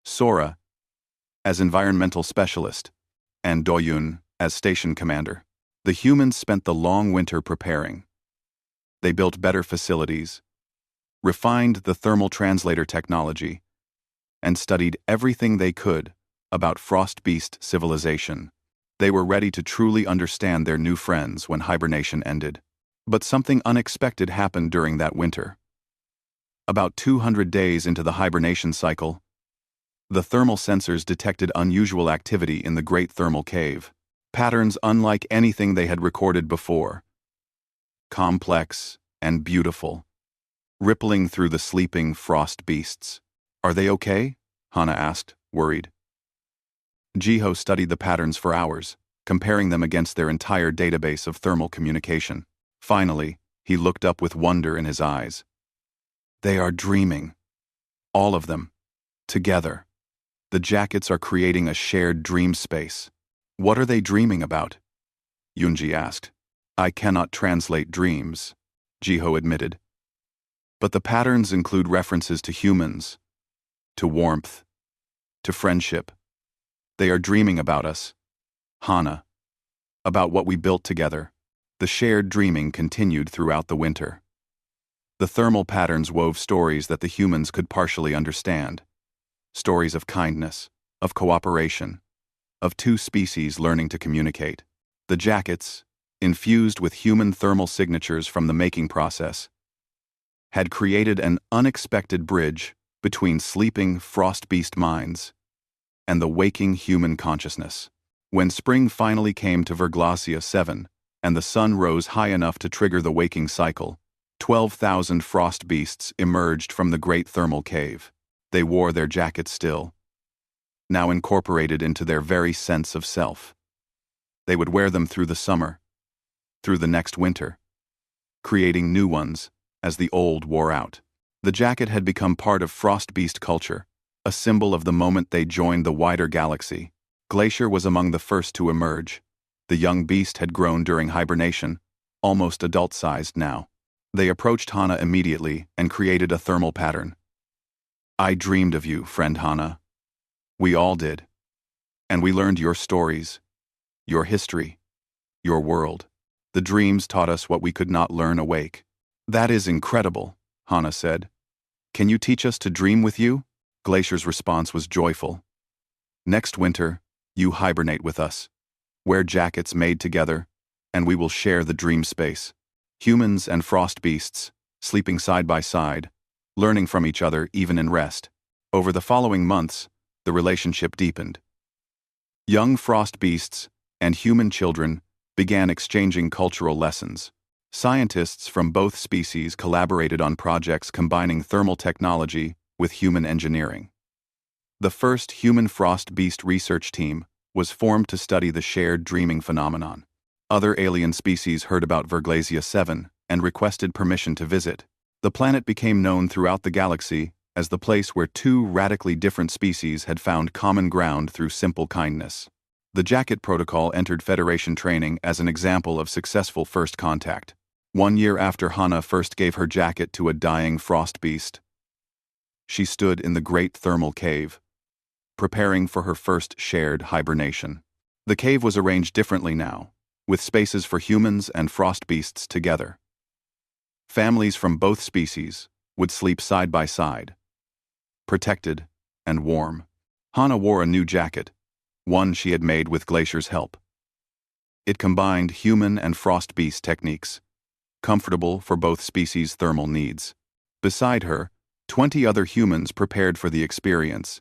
Sora as environmental specialist. And Doyun as station commander. The humans spent the long winter preparing. They built better facilities, refined the thermal translator technology, and studied everything they could about frost beast civilization. They were ready to truly understand their new friends when hibernation ended. But something unexpected happened during that winter. About 200 days into the hibernation cycle, the thermal sensors detected unusual activity in the Great Thermal Cave. Patterns unlike anything they had recorded before. Complex and beautiful, rippling through the sleeping frost beasts. Are they okay? Hana asked, worried. Jiho studied the patterns for hours, comparing them against their entire database of thermal communication. Finally, he looked up with wonder in his eyes. They are dreaming. All of them. Together. The jackets are creating a shared dream space. What are they dreaming about? Yunji asked. I cannot translate dreams, Jiho admitted. But the patterns include references to humans, to warmth, to friendship. They are dreaming about us, Hana, about what we built together. The shared dreaming continued throughout the winter. The thermal patterns wove stories that the humans could partially understand. Stories of kindness, of cooperation, of two species learning to communicate. The jackets, infused with human thermal signatures from the making process, had created an unexpected bridge between sleeping frost beast minds and the waking human consciousness. When spring finally came to Verglacia 7 and the sun rose high enough to trigger the waking cycle, 12,000 frost beasts emerged from the great thermal cave. They wore their jackets still, now incorporated into their very sense of self. They would wear them through the summer, through the next winter, creating new ones as the old wore out. The jacket had become part of frost beast culture, a symbol of the moment they joined the wider galaxy. Glacier was among the first to emerge. The young beast had grown during hibernation, almost adult-sized now. They approached Hana immediately and created a thermal pattern. I dreamed of you, friend Hana. We all did. And we learned your stories, your history, your world. The dreams taught us what we could not learn awake. That is incredible, Hana said. Can you teach us to dream with you? Glacier's response was joyful. Next winter, you hibernate with us. Wear jackets made together, and we will share the dream space. Humans and frost beasts, sleeping side by side, learning from each other even in rest. Over the following months, the relationship deepened. Young frost beasts and human children began exchanging cultural lessons. Scientists from both species collaborated on projects combining thermal technology with human engineering. The first human frost beast research team was formed to study the shared dreaming phenomenon. Other alien species heard about Verglasia 7 and requested permission to visit. The planet became known throughout the galaxy as the place where two radically different species had found common ground through simple kindness. The Jacket Protocol entered Federation training as an example of successful first contact. 1 year after Hana first gave her jacket to a dying frost beast, she stood in the great thermal cave, preparing for her first shared hibernation. The cave was arranged differently now, with spaces for humans and frost beasts together. Families from both species would sleep side by side, protected and warm. Hana wore a new jacket, one she had made with Glacier's help. It combined human and frost beast techniques, comfortable for both species' thermal needs. Beside her, 20 other humans prepared for the experience,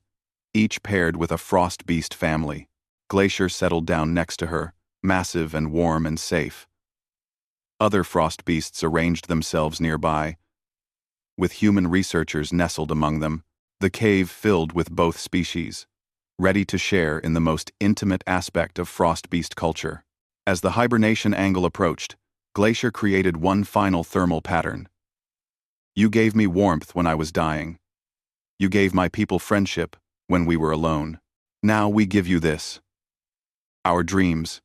each paired with a frost beast family. Glacier settled down next to her, massive and warm and safe. Other frost beasts arranged themselves nearby, with human researchers nestled among them, the cave filled with both species, ready to share in the most intimate aspect of frost beast culture. As the hibernation angle approached, Glacier created one final thermal pattern. You gave me warmth when I was dying. You gave my people friendship when we were alone. Now we give you this. Our dreams,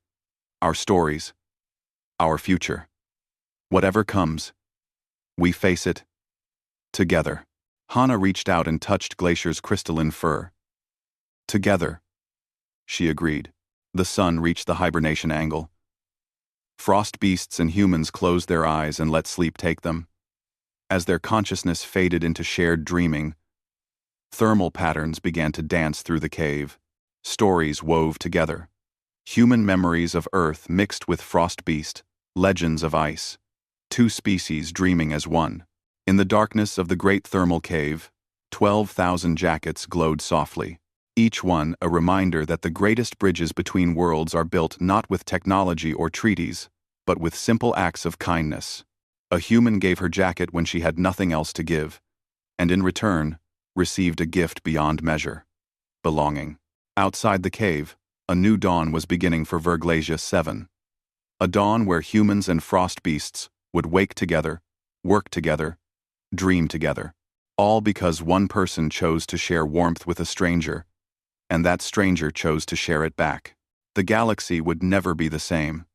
our stories, our future. Whatever comes, we face it together. Hana reached out and touched Glacier's crystalline fur. Together, she agreed. The sun reached the hibernation angle. Frost beasts and humans closed their eyes and let sleep take them. As their consciousness faded into shared dreaming, thermal patterns began to dance through the cave. Stories wove together. Human memories of Earth mixed with frost beast, legends of ice. Two species dreaming as one. In the darkness of the great thermal cave, 12,000 jackets glowed softly, each one a reminder that the greatest bridges between worlds are built not with technology or treaties, but with simple acts of kindness. A human gave her jacket when she had nothing else to give, and in return, received a gift beyond measure: belonging. Outside the cave, a new dawn was beginning for Verglasia 7. A dawn where humans and frost beasts would wake together, work together, dream together. All because one person chose to share warmth with a stranger, and that stranger chose to share it back. The galaxy would never be the same.